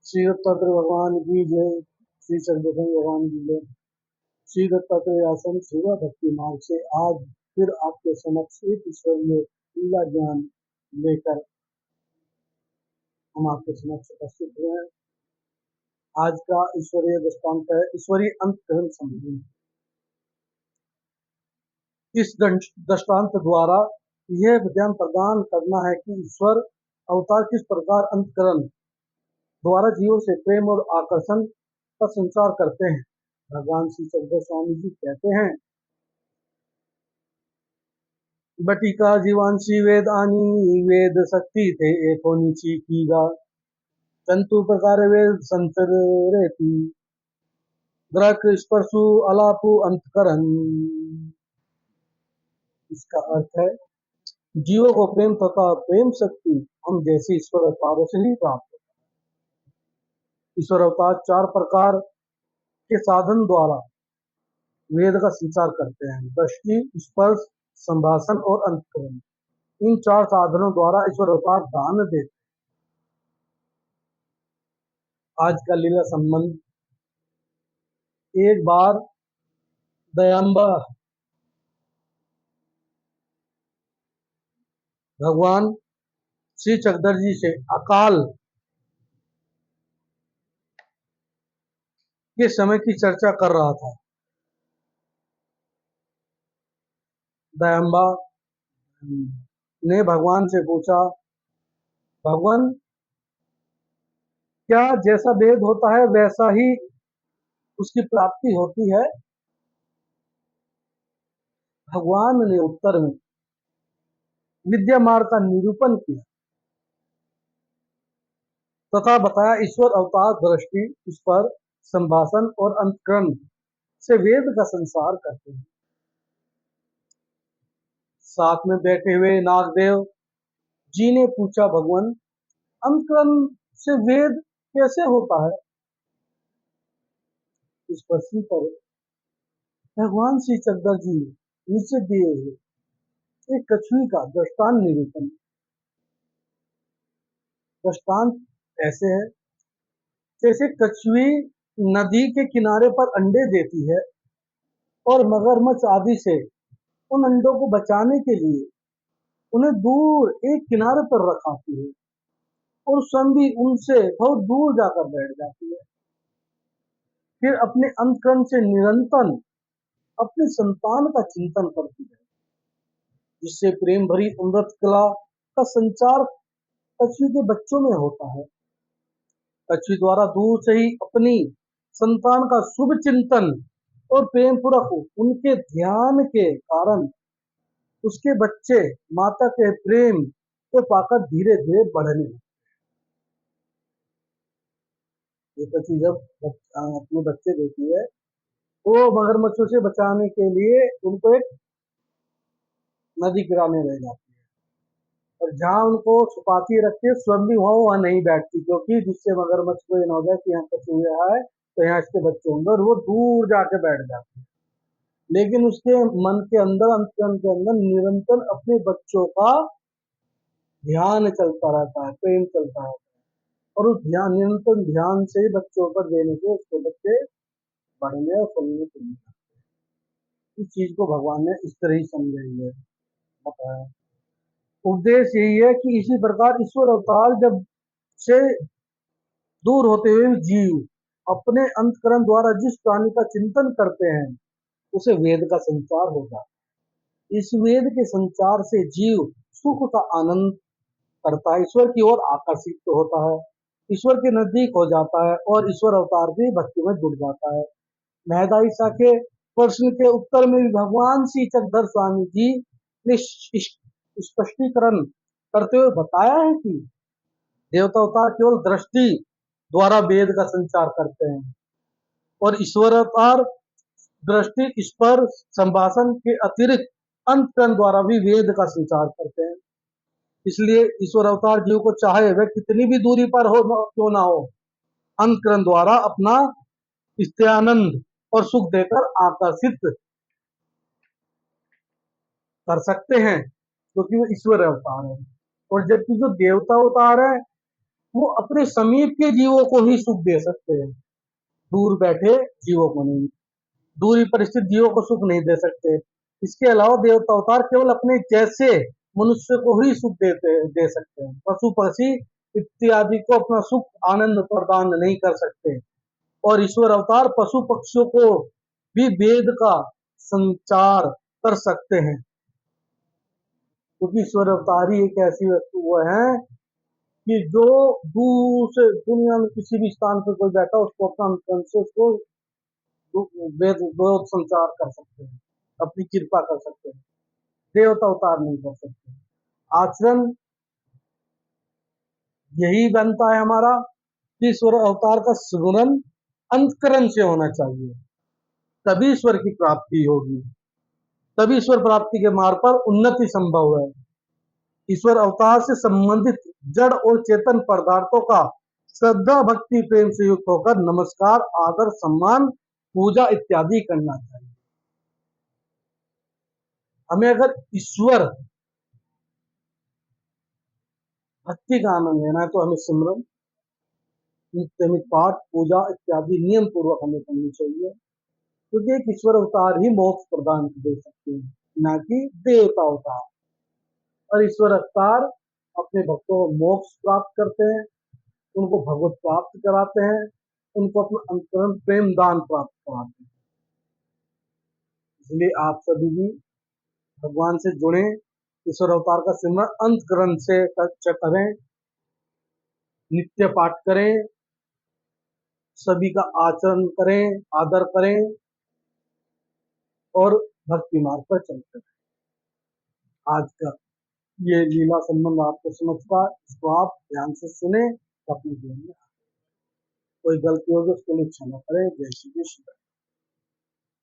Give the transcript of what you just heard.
श्री दत्तात्रेय भगवान की जय। श्री चक्रधर भगवान की जय। श्री दत्तात्रेय आश्रम सेवा भक्ति मार्ग से आज फिर आपके समक्ष एक ईश्वरीय लीला ज्ञान लेकर हम आपके समक्ष उपस्थित हुए हैं। आज का ईश्वरीय दृष्टांत है ईश्वरीय अंतकरण संबंधी। इस दृष्टांत द्वारा यह ज्ञान प्रदान करना है कि ईश्वर अवतार किस प्रकार अंतकरण द्वारा जीवों से प्रेम और आकर्षण का संचार करते हैं। भगवान श्री चक्रधर स्वामी जी कहते हैं, बटिका जीवांशी वेद आनी वेद शक्ति थे एथो नीची कीगा तंतु प्रकार वेद संतर रहती द्रक स्पर्शु अलापु अंतकरण। इसका अर्थ है जीवों को प्रेम तथा प्रेम शक्ति हम जैसे ईश्वर अवतारों से ही प्राप्त होता है। ईश्वर अवतार चार प्रकार के साधन द्वारा वेद का संचार करते हैं। दृष्टि, स्पर्श, संभाषण और अंतकरण। इन चार साधनों द्वारा ईश्वर अवतार दान देते। आज का लीला संबंध, एक बार दयांबा भगवान श्री चक्रधर जी से अकाल के समय की चर्चा कर रहा था। दयांबा ने भगवान से पूछा, भगवान क्या जैसा वेद होता है वैसा ही उसकी प्राप्ति होती है? भगवान ने उत्तर में विद्या मार्ग का निरूपण किया तथा बताया ईश्वर अवतार दृष्टि, स्पर्श, संभाषण और अंतकरण से वेद का संसार करते हैं। साथ में बैठे हुए नागदेव जी ने पूछा, भगवान अंतकरण से वेद कैसे होता है? इस प्रश्न पर भगवान श्री चक्रधर जी ने नीचे दिए हुए एक कछुई का दृष्टांत निरूपण। दृष्टांत ऐसे है जैसे कछुई नदी के किनारे पर अंडे देती है और मगरमच्छ आदि से उन अंडों को बचाने के लिए उन्हें दूर एक किनारे पर रखाती है और स्वयं भी उनसे बहुत दूर जाकर बैठ जाती है। फिर अपने अंतकरण से निरंतर अपने संतान का चिंतन करती है, जिससे प्रेम भरी अमृत कला का संचार कछुई के बच्चों में होता है। कछुई द्वारा दूर से ही अपनी संतान का शुभ चिंतन और प्रेम पूर्वक उनके ध्यान के कारण उसके बच्चे माता के प्रेम को पाकर धीरे धीरे बढ़ने लगते। ये कछुई जब अपने बच्चे देती है वो मगरमच्छों से बचाने के लिए उनको एक नदी किनारे ले जाती है और जहां उनको छुपाती रखती है, स्वयं भी वहां नहीं बैठती, क्योंकि जिससे मगरमच्छ को ये न हो जाए कि यहाँ कछुआ है तो यहाँ इसके बच्चे होंगे, और वो दूर जाके बैठ जाती है। लेकिन उसके मन के अंदर, अंतकरण के अंदर निरंतर अपने बच्चों का ध्यान चलता रहता है, प्रेम चलता रहता है, और उस ध्यान, निरंतर ध्यान से ही बच्चों पर देने से उसके बच्चे बढ़ने और फलने के लिए। इस चीज को भगवान ने इस तरह ही समझाइए बताया। उद्देश्य यही है कि इसी प्रकार ईश्वर अवतार जब से दूर होते हुए जीव अपने अंतकरण द्वारा जिस प्राणी का चिंतन करते हैं उसे वेद का संचार होगा। इस वेद के संचार से जीव सुख का आनंद करता है, ईश्वर की ओर आकर्षित होता है, ईश्वर के नजदीक हो जाता है और ईश्वर अवतार की भक्ति में जुड़ जाता है। महदाईसा के प्रश्न के उत्तर में भी भगवान श्री चक्रधर स्वामी जी ने स्पष्टीकरण करते हुए बताया है कि देवता अवतार केवल दृष्टि द्वारा वेद का संचार करते हैं और ईश्वर अवतार दृष्टि, स्पर्श, संभाषण के अतिरिक्त अंतकरण द्वारा भी वेद का संचार करते हैं। इसलिए ईश्वर अवतार जीव को चाहे वह कितनी भी दूरी पर हो क्यों ना हो, अंतकरण द्वारा अपना नित्यानंद और सुख देकर आकर्षित कर सकते हैं, क्योंकि वो ईश्वर अवतार है। और जबकि जो देवता अवतार है वो अपने समीप के जीवों को ही सुख दे सकते हैं, दूर बैठे जीवों को नहीं। दूरी पर स्थित जीवों को सुख नहीं दे सकते। इसके अलावा देवता अवतार केवल अपने जैसे मनुष्य को ही सुख दे सकते हैं। पशु पक्षी इत्यादि को अपना सुख आनंद प्रदान नहीं कर सकते। और ईश्वर अवतार पशु पक्षियों को भी वेद का संचार कर सकते हैं, क्योंकि ईश्वर अवतार ही एक ऐसी वस्तु वो है कि जो दूर से दुनिया में किसी भी स्थान पर कोई बैठा उसको अपना अंतरंग से उसको वेद वेद संचार कर सकते हैं, अपनी कृपा कर सकते हैं। देवता अवतार नहीं कर सकते। आचरण यही बनता है हमारा कि ईश्वर अवतार का सुगुणन अंतकरण से होना चाहिए, तभी ईश्वर की प्राप्ति होगी, तभी ईश्वर प्राप्ति के मार्ग पर उन्नति संभव है। ईश्वर अवतार से संबंधित जड़ और चेतन पदार्थों का श्रद्धा भक्ति प्रेम से युक्त होकर नमस्कार आदर सम्मान पूजा इत्यादि करना चाहिए। हमें अगर ईश्वर भक्ति का आनंद लेना है तो हमें सिमरन नित्यमित पाठ पूजा इत्यादि नियम पूर्वक हमें करनी चाहिए, क्योंकि एक ईश्वर अवतार ही मोक्ष प्रदान दे सकते हैं, न कि देवता अवतार। और ईश्वर अवतार अपने भक्तों को मोक्ष प्राप्त करते हैं, उनको भगवत प्राप्त कराते हैं, उनको अपना अंतरंग प्रेम दान प्राप्त कराते हैं। इसलिए आप सभी भी भगवान से जुड़े, ईश्वर अवतार का सिमरन अंतकरण से करें, नित्य पाठ करें, सभी का आचरण करें, आदर करें और भक्ति मार्ग पर चलते रहें। आज का ये लीला संबंध आपको समझता है, इसको आप ध्यान से सुने, अपने जीवन में कोई गलती होगी उसके लिए क्षमा करें। जय श्री कृष्ण।